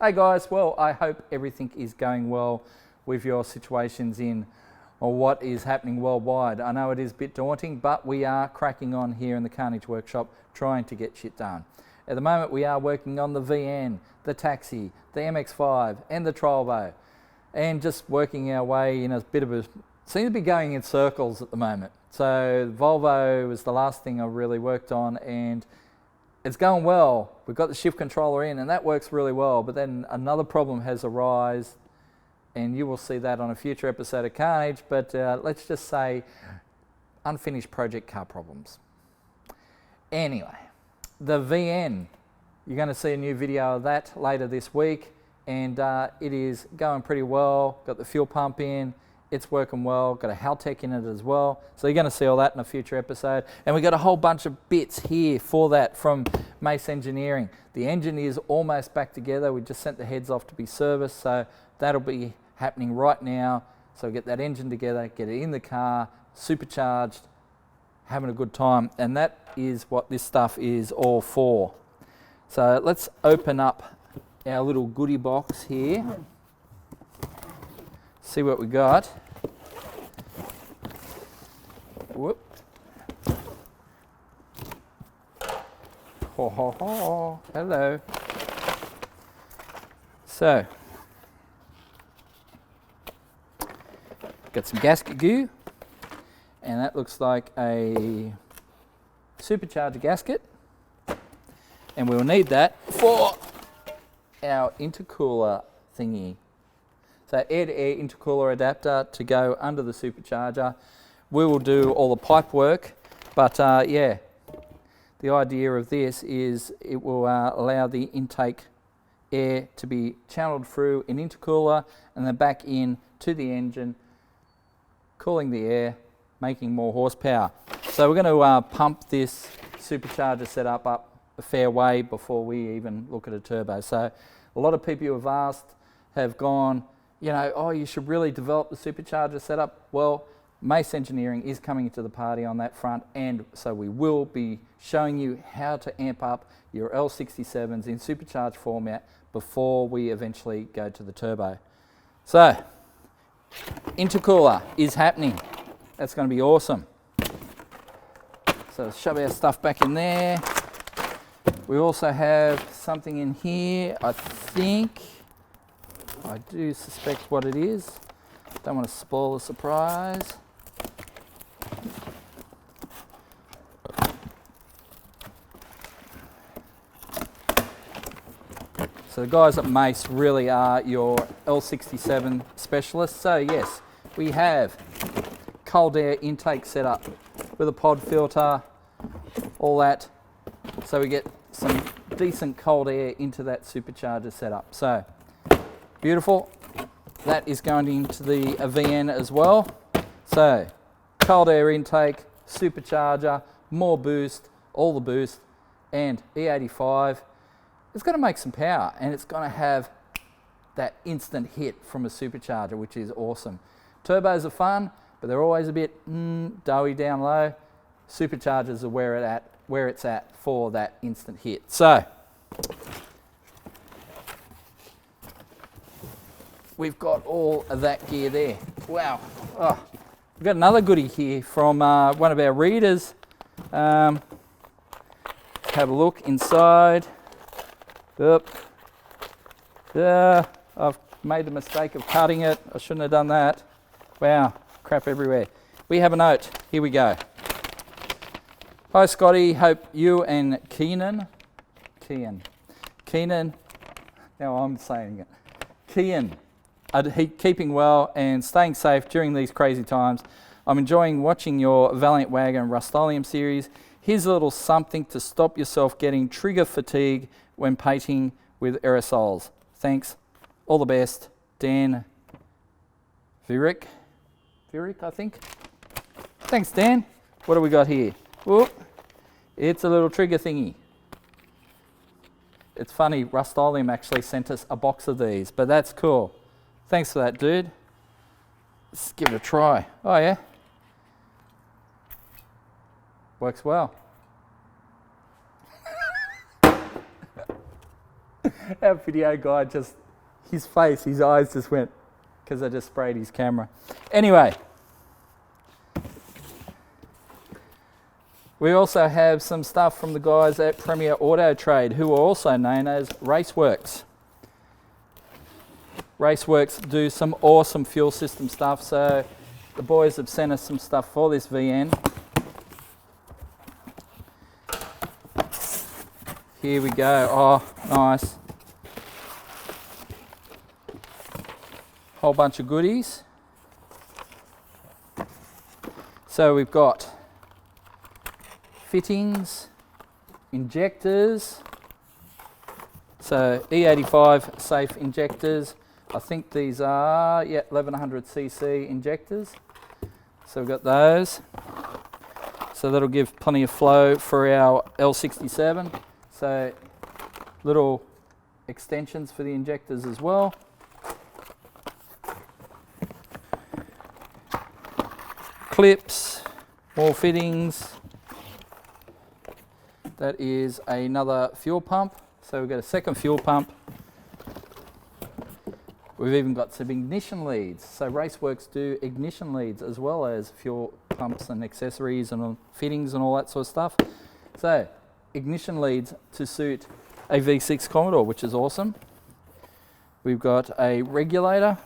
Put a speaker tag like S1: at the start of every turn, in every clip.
S1: Hey guys, well, I hope everything is going well with your situations in or what is happening worldwide. I know it is a bit daunting, but we are cracking on here in the Carnage workshop trying to get shit done. At the moment we are working on the VN, the Taxi, the MX-5 and the Trollvo, and just working our way in a bit of a, seems to be going in circles at the moment. So Volvo was the last thing I really worked on, and it's going well. We've got the shift controller in and that works really well, but then another problem has arisen, and you will see that on a future episode of Carnage, but let's just say unfinished project car problems. Anyway, the VN, you're going to see a new video of that later this week, and it is going pretty well. Got the fuel pump in, it's working well, got a Haltech in it as well. So you're going to see all that in a future episode. And we got a whole bunch of bits here for that from Mace Engineering. The engine is almost back together. We just sent the heads off to be serviced, so that'll be happening right now. So get that engine together, get it in the car, supercharged, having a good time. And that is what this stuff is all for. So let's open up our little goodie box here. See what we got. Whoop. Ho ho ho. Hello. So, got some gasket goo, and that looks like a supercharger gasket, and we'll need that for our intercooler thingy. So air-to-air intercooler adapter to go under the supercharger. We will do all the pipe work, but yeah, the idea of this is it will allow the intake air to be channeled through an intercooler and then back in to the engine, cooling the air, making more horsepower. So we're going to pump this supercharger setup up a fair way before we even look at a turbo. So a lot of people who have asked have gone, you know, oh, you should really develop the supercharger setup. Well, Mace Engineering is coming to the party on that front, and so we will be showing you how to amp up your L67s in supercharged format before we eventually go to the turbo. So, intercooler is happening. That's going to be awesome. So let's shove our stuff back in there. We also have something in here, I think. I do suspect what it is. Don't want to spoil the surprise. So the guys at Mace really are your L67 specialists. So yes, we have cold air intake set up with a pod filter, all that. So we get some decent cold air into that supercharger setup. So beautiful. That is going into the VN as well. So cold air intake, supercharger, more boost, all the boost, and E85. It's going to make some power, and it's going to have that instant hit from a supercharger, which is awesome. Turbos are fun, but they're always a bit doughy down low. Superchargers are where it's at for that instant hit. So we've got all of that gear there. Wow. Oh, we've got another goodie here from one of our readers. Have a look inside. Oop. I've made the mistake of cutting it. I shouldn't have done that. Wow, crap everywhere. We have a note. Here we go. Hi Scotty, hope you and Keenan, now I'm saying it, Kian, are keeping well and staying safe during these crazy times. I'm enjoying watching your Valiant Wagon Rust-Oleum series. Here's a little something to stop yourself getting trigger fatigue when painting with aerosols. Thanks. All the best. Dan Virik, I think. Thanks, Dan. What do we got here? Whoop. It's a little trigger thingy. It's funny, Rust-Oleum actually sent us a box of these, but that's cool. Thanks for that, dude. Let's give it a try. Oh yeah. Works well. Our video guy just, his face, his eyes just went, because I just sprayed his camera. Anyway, we also have some stuff from the guys at Premier Auto Trade, who are also known as Raceworks. Raceworks do some awesome fuel system stuff, so the boys have sent us some stuff for this VN. Here we go. Oh, nice. Whole bunch of goodies. So we've got fittings, injectors, so E85 safe injectors. I think these are, 1100cc injectors. So we've got those. So that'll give plenty of flow for our L67. So little extensions for the injectors as well. Clips, more fittings. That is another fuel pump. So we've got a second fuel pump. We've even got some ignition leads. So Raceworks do ignition leads as well as fuel pumps and accessories and fittings and all that sort of stuff. So ignition leads to suit a V6 Commodore, which is awesome. We've got a regulator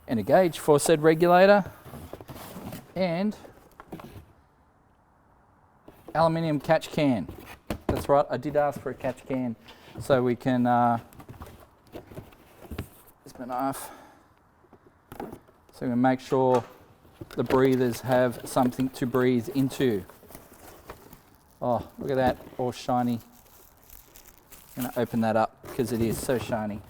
S1: and a gauge for said regulator, and aluminium catch can. That's right, I did ask for a catch can so we can off. So we can make sure the breathers have something to breathe into. Oh, look at that, all shiny. I'm going to open that up because it is so shiny.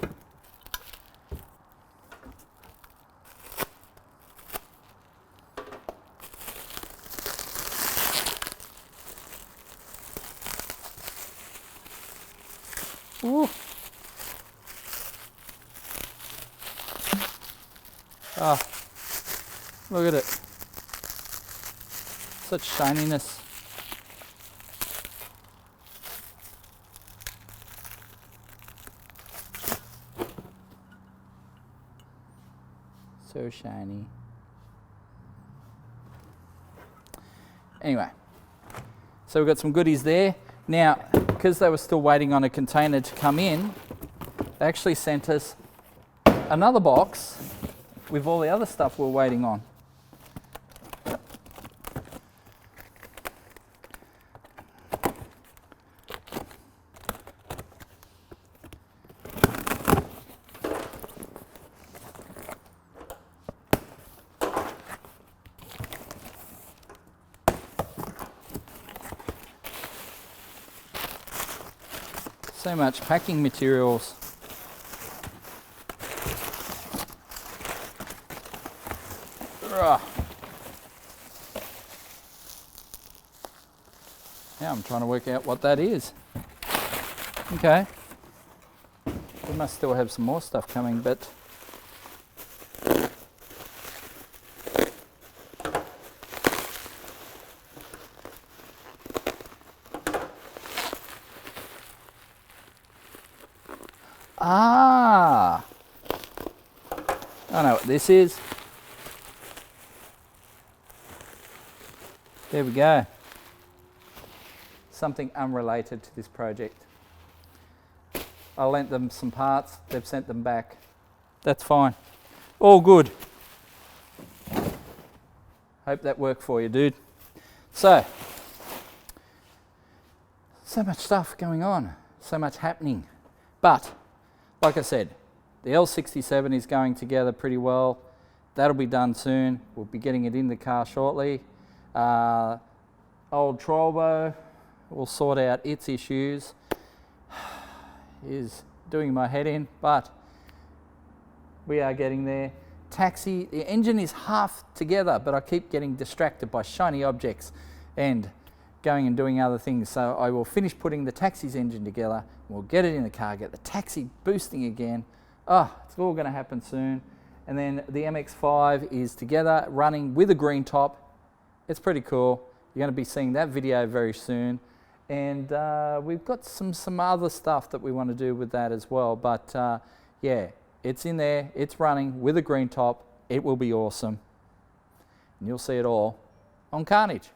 S1: Ooh. Oh, look at it. Such shininess. So shiny. Anyway, so we've got some goodies there. Now, because they were still waiting on a container to come in, they actually sent us another box with all the other stuff we're waiting on. So much packing materials. Now I'm trying to work out what that is. Okay. We must still have some more stuff coming, but I know what this is. There we go. Something unrelated to this project. I lent them some parts, they've sent them back. That's fine. All good. Hope that worked for you, dude. So much stuff going on, so much happening. But, like I said, the L67 is going together pretty well. That'll be done soon. We'll be getting it in the car shortly. Old Trollbo will sort out its issues. Is doing my head in, but we are getting there. Taxi, the engine is half together, but I keep getting distracted by shiny objects and going and doing other things. So I will finish putting the taxi's engine together. We'll get it in the car, get the taxi boosting again. Oh, it's all going to happen soon. And then the MX-5 is together, running with a green top. It's pretty cool. You're going to be seeing that video very soon. and we've got some other stuff that we want to do with that as well. But yeah, it's in there, it's running with a green top. It will be awesome, and you'll see it all on Carnage.